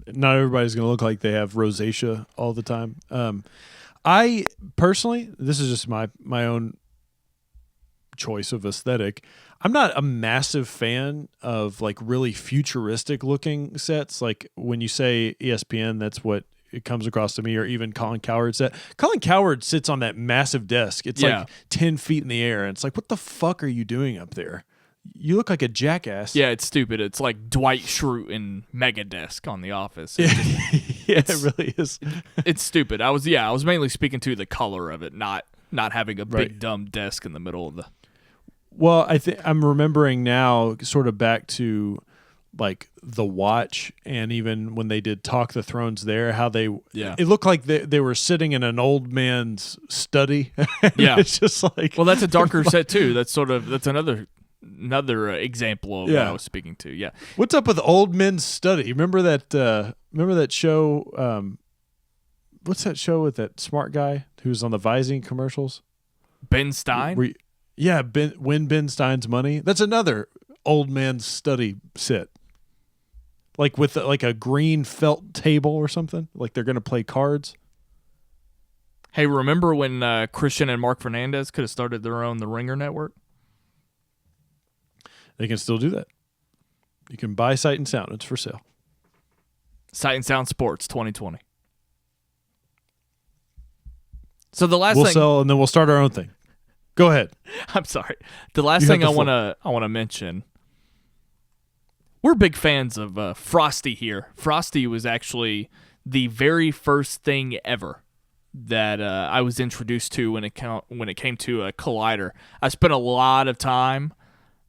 Not everybody's going to look like they have rosacea all the time. I personally, this is just my own choice of aesthetic. I'm not a massive fan of like really futuristic looking sets. Like when you say ESPN, that's what it comes across to me, or even Colin Cowherd's set. Colin Cowherd sits on that massive desk. It's like 10 feet in the air. And it's like, what the fuck are you doing up there? You look like a jackass.
Yeah, it's stupid. It's like Dwight Schrute in Megadesk on The Office.
It really is.
It's stupid. I was mainly speaking to the color of it, not having a big dumb desk in the middle of the.
Well, I'm remembering now, sort of back to like The Watch, and even when they did Talk the Thrones there, how it looked like they were sitting in an old man's study.
Yeah,
it's just like,
well, that's a darker set too. That's another example of what I was speaking to. Yeah.
What's up with Old Men's Study? Remember that show? What's that show with that smart guy who was on the Visine commercials?
Ben Stein?
Win Ben Stein's Money. That's another Old Man's Study set. Like with like a green felt table or something. Like they're going to play cards.
Hey, remember when Christian and Mark Fernandez could have started their own The Ringer Network?
They can still do that. You can buy Sight and Sound. It's for sale.
Sight and Sound Sports 2020. So the last
we'll
thing
sell, and then we'll start our own thing. Go ahead.
I'm sorry. The last thing I want to mention. We're big fans of Frosty here. Frosty was actually the very first thing ever that I was introduced to when it came to a Collider. I spent a lot of time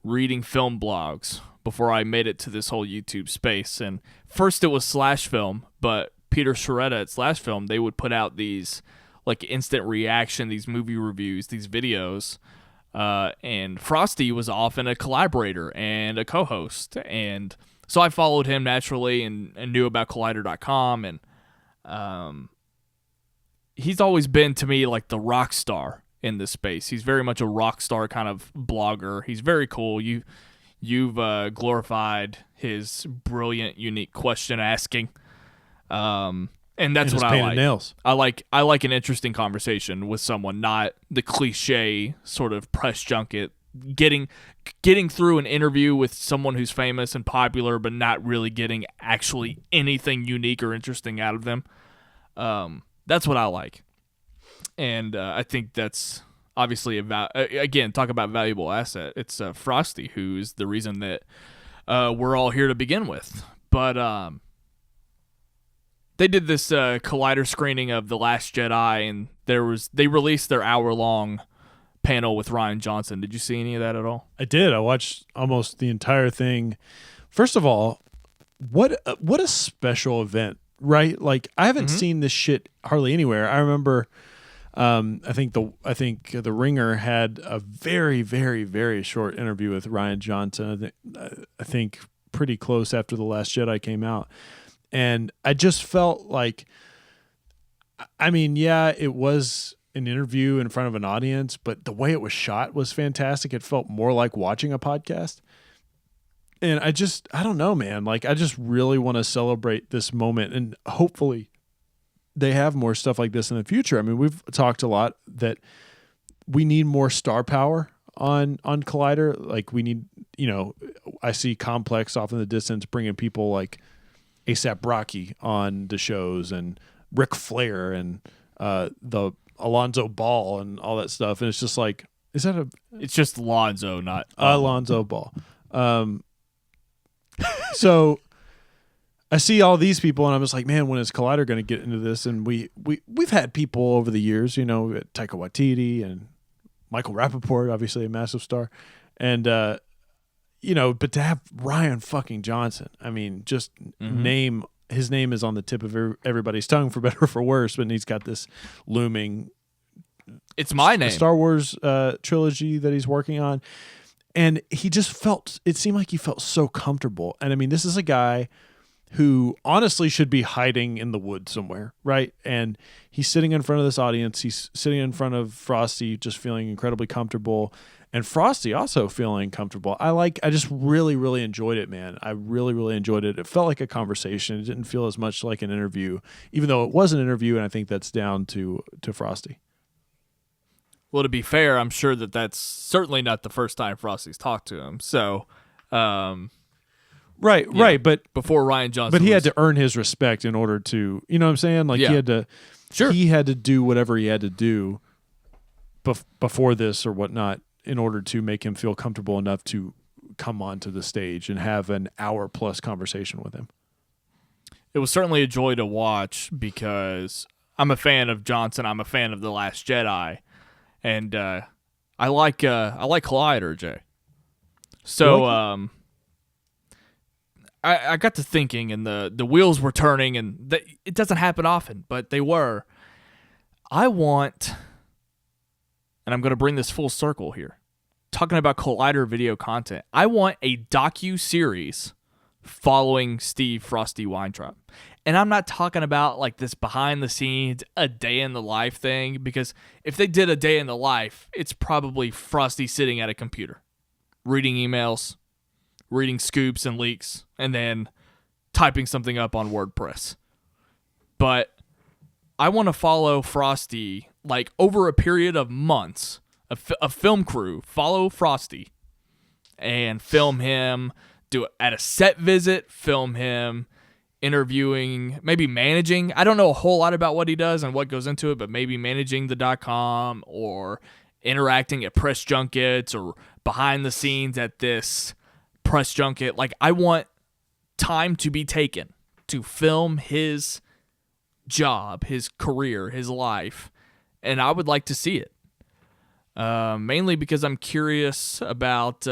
reading film blogs before I made it to this whole YouTube space. And first it was Slash Film, but Peter Sharetta at Slash Film, they would put out these like instant reaction, these movie reviews, these videos. And Frosty was often a collaborator and a co-host. And so I followed him naturally and knew about Collider.com. And he's always been to me like the rock star in this space. He's very much a rock star kind of blogger. He's very cool. You've glorified his brilliant, unique question asking. And that's what I like.
Nails.
I like an interesting conversation with someone, not the cliche sort of press junket. Getting through an interview with someone who's famous and popular, but not really getting actually anything unique or interesting out of them. That's what I like. And I think that's obviously again, talk about valuable asset. It's Frosty, who's the reason that we're all here to begin with. But they did this Collider screening of The Last Jedi, and they released their hour-long panel with Rian Johnson. Did you see any of that at all?
I did. I watched almost the entire thing. First of all, what a special event, right? Like I haven't seen this shit hardly anywhere. I remember. I think the Ringer had a very, very, very short interview with Rian Johnson. I think pretty close after The Last Jedi came out, and I just felt like, I mean, yeah, it was an interview in front of an audience, but the way it was shot was fantastic. It felt more like watching a podcast. And I don't know, man. Like I just really want to celebrate this moment, and hopefully they have more stuff like this in the future. I mean, we've talked a lot that we need more star power on Collider. Like we need, I see Complex off in the distance bringing people like A$AP Rocky on the shows, and Ric Flair, and the Alonzo Ball and all that stuff. And it's just like,
it's just Lonzo, not
Alonzo Ball. So I see all these people, and I'm just like, man, when is Collider going to get into this? And we've had people over the years, Taika Waititi and Michael Rappaport, obviously a massive star. And, but to have Ryan fucking Johnson, I mean, just his name is on the tip of everybody's tongue, for better or for worse, but he's got this looming.
It's my name.
Star Wars trilogy that he's working on. And it seemed like he felt so comfortable. And I mean, this is a guy who honestly should be hiding in the woods somewhere, right? And he's sitting in front of this audience. He's sitting in front of Frosty, just feeling incredibly comfortable. And Frosty also feeling comfortable. I just really, really enjoyed it, man. I really, really enjoyed it. It felt like a conversation. It didn't feel as much like an interview, even though it was an interview, and I think that's down to Frosty.
Well, to be fair, I'm sure that's certainly not the first time Frosty's talked to him. So,
right. But
before Ryan Johnson,
he had to earn his respect in order to, you know what I'm saying? Like he had to, he had to do whatever he had to do before this or whatnot in order to make him feel comfortable enough to come onto the stage and have an hour-plus conversation with him.
It was certainly a joy to watch because I'm a fan of Johnson. I'm a fan of The Last Jedi. And I like Collider, Jay. So I got to thinking, and the wheels were turning, and it doesn't happen often, but they were. I want, and I'm going to bring this full circle here, talking about Collider video content. I want a docu-series following Steve Frosty Weintraub. And I'm not talking about like this behind the scenes, a day in the life thing, because if they did a day in the life, it's probably Frosty sitting at a computer, reading emails, reading scoops and leaks, and then typing something up on WordPress. But I want to follow Frosty like over a period of months, a film crew, follow Frosty and film him, do it at a set visit, film him interviewing, maybe managing. I don't know a whole lot about what he does and what goes into it, but maybe managing the .com or interacting at press junkets or behind the scenes at this press junket. Like, I want time to be taken to film his job, his career, his life, and I would like to see it. Mainly because I'm curious about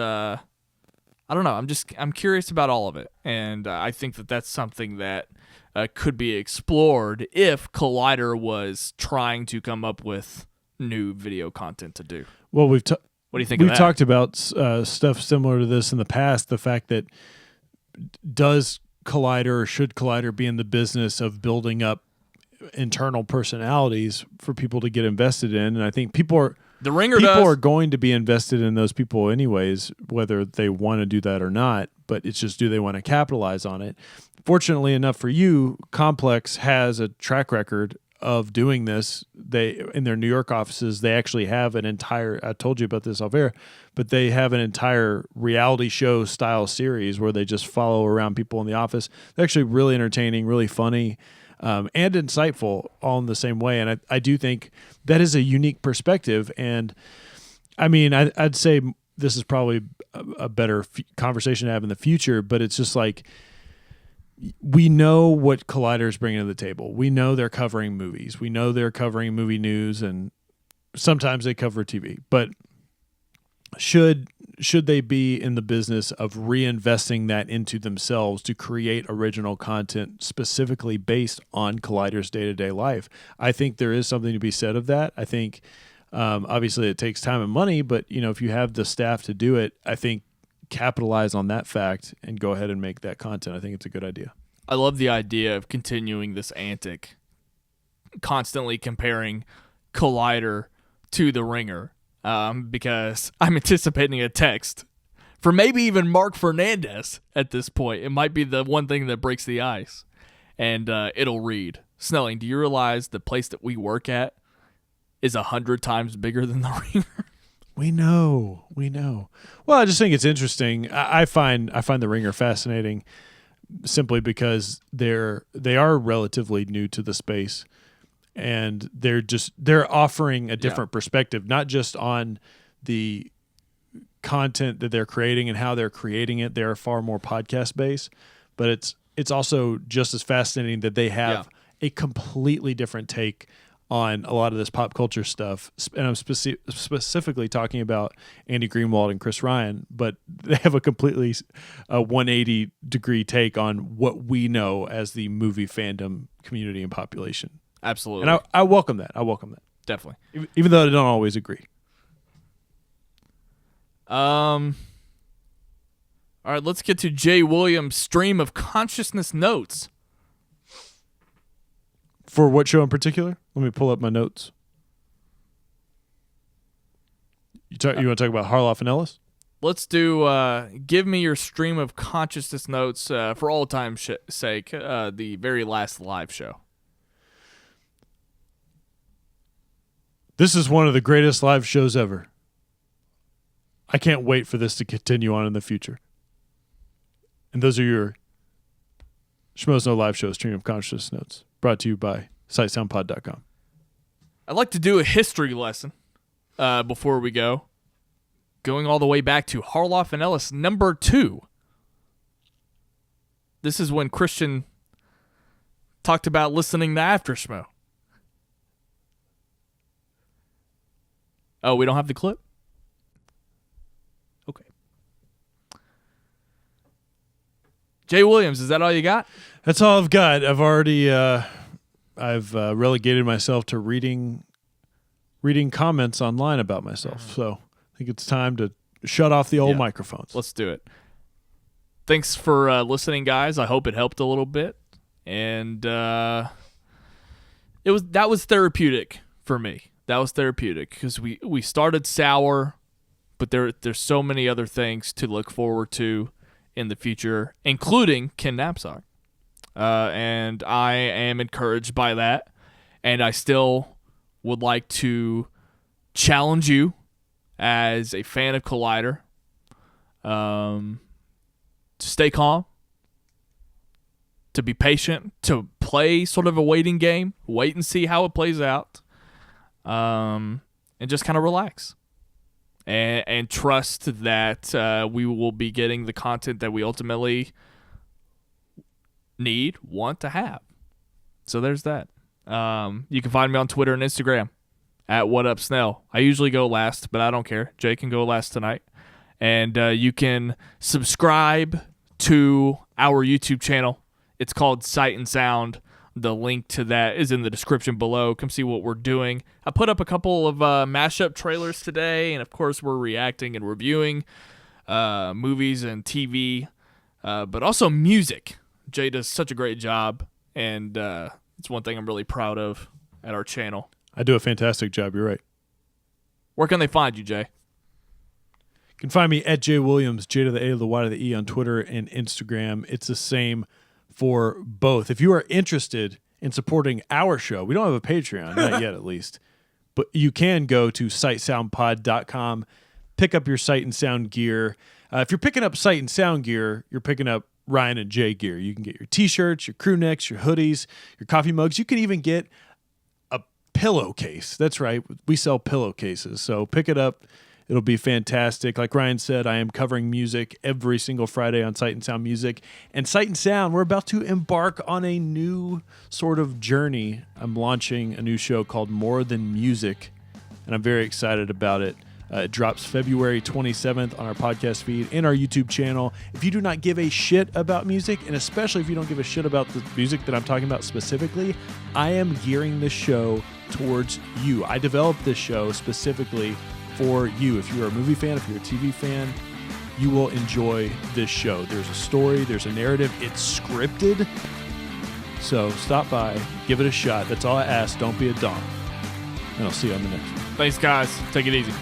I don't know. I'm curious about all of it, and I think that's something that could be explored if Collider was trying to come up with new video content to do.
Well,
what do you think?
We've
of that?
talked about stuff similar to this in the past. The fact that does Collider or should Collider be in the business of building up internal personalities for people to get invested in? And I think people are going to be invested in those people anyways, whether they want to do that or not, but it's just, do they want to capitalize on it? Fortunately enough for you, Complex has a track record of doing this. They, in their New York offices, they actually have an entire, I told you about this off air, but they have an entire reality show style series where they just follow around people in the office. They're actually really entertaining, really funny, and insightful all in the same way. And I do think that is a unique perspective. And I mean, I'd say this is probably a better conversation to have in the future, but it's just like, we know what Collider is bringing to the table. We know they're covering movies. We know they're covering movie news, and sometimes they cover TV. But should they be in the business of reinvesting that into themselves to create original content specifically based on Collider's day-to-day life? I think there is something to be said of that. I think obviously it takes time and money, but if you have the staff to do it, I think capitalize on that fact and go ahead and make that content. I think it's a good idea.
I love the idea of continuing this antic, constantly comparing Collider to The Ringer, because I'm anticipating a text for maybe even Mark Fernandez at this point. It might be the one thing that breaks the ice, and it'll read, "Snelling, do you realize the place that we work at is 100 times bigger than The Ringer?"
We know. Well, I just think it's interesting. I find The Ringer fascinating simply because they are relatively new to the space, and they're offering a different perspective, not just on the content that they're creating and how they're creating it. They're far more podcast based, but it's also just as fascinating that they have a completely different take on a lot of this pop culture stuff, and I'm specifically talking about Andy Greenwald and Chris Ryan, but they have a completely 180-degree take on what we know as the movie fandom community and population.
Absolutely.
And I welcome that.
Definitely.
Even though I don't always agree.
All right, let's get to Jaye Williams' stream of consciousness notes.
For what show in particular? Let me pull up my notes. You want to talk about Harloff and Ellis?
Let's do give me your stream of consciousness notes for all time's sake, the very last live show.
This is one of the greatest live shows ever. I can't wait for this to continue on in the future. And those are your Schmoe's No Live Show stream of consciousness notes, brought to you by SightSoundPod.com.
I'd like to do a history lesson before we go. Going all the way back to Harloff and Ellis number 2. This is when Christian talked about listening to After Schmoe. Oh, we don't have the clip? Okay. Jaye Williams, is that all you got?
That's all I've got. I've already relegated myself to reading comments online about myself. So I think it's time to shut off the old microphones.
Let's do it. Thanks for listening, guys. I hope it helped a little bit, and that was therapeutic for me. That was therapeutic because we started sour, but there's so many other things to look forward to in the future, including Ken Napzok. And I am encouraged by that, and I still would like to challenge you as a fan of Collider to stay calm, to be patient, to play sort of a waiting game, wait and see how it plays out, and just kind of relax and trust that we will be getting the content that we ultimately want to have. So there's that. You can find me on Twitter and Instagram at WhatUpSnell. I usually go last, but I don't care. Jay can go last tonight. And you can subscribe to our YouTube channel. It's called Sight and Sound. The link to that is in the description below. Come see what we're doing. I put up a couple of mashup trailers today, and of course we're reacting and reviewing movies and TV, but also music. Jay does such a great job, and it's one thing I'm really proud of at our channel.
I do a fantastic job, you're right.
Where can they find you, Jay?
You can find me at Jaye Williams, J to the A to the Y to the E on Twitter and Instagram. It's the same for both. If you are interested in supporting our show, we don't have a Patreon, not yet at least, but you can go to sightsoundpod.com, pick up your Sight and Sound gear. If you're picking up Sight and Sound gear, you're picking up Ryan and Jay gear. You can get your t-shirts, your crew necks, your hoodies, your coffee mugs. You can even get a pillowcase. That's right. We sell pillowcases. So pick it up. It'll be fantastic. Like Ryan said, I am covering music every single Friday on Sight and Sound Music. And Sight and Sound, we're about to embark on a new sort of journey. I'm launching a new show called More Than Music, and I'm very excited about it. It drops February 27th on our podcast feed and our YouTube channel. If you do not give a shit about music, and especially if you don't give a shit about the music that I'm talking about specifically, I am gearing this show towards you. I developed this show specifically for you. If you're a movie fan, if you're a TV fan, you will enjoy this show. There's a story, there's a narrative, it's scripted. So stop by, give it a shot. That's all I ask. Don't be a dom. And I'll see you on the next one.
Thanks, guys. Take it easy.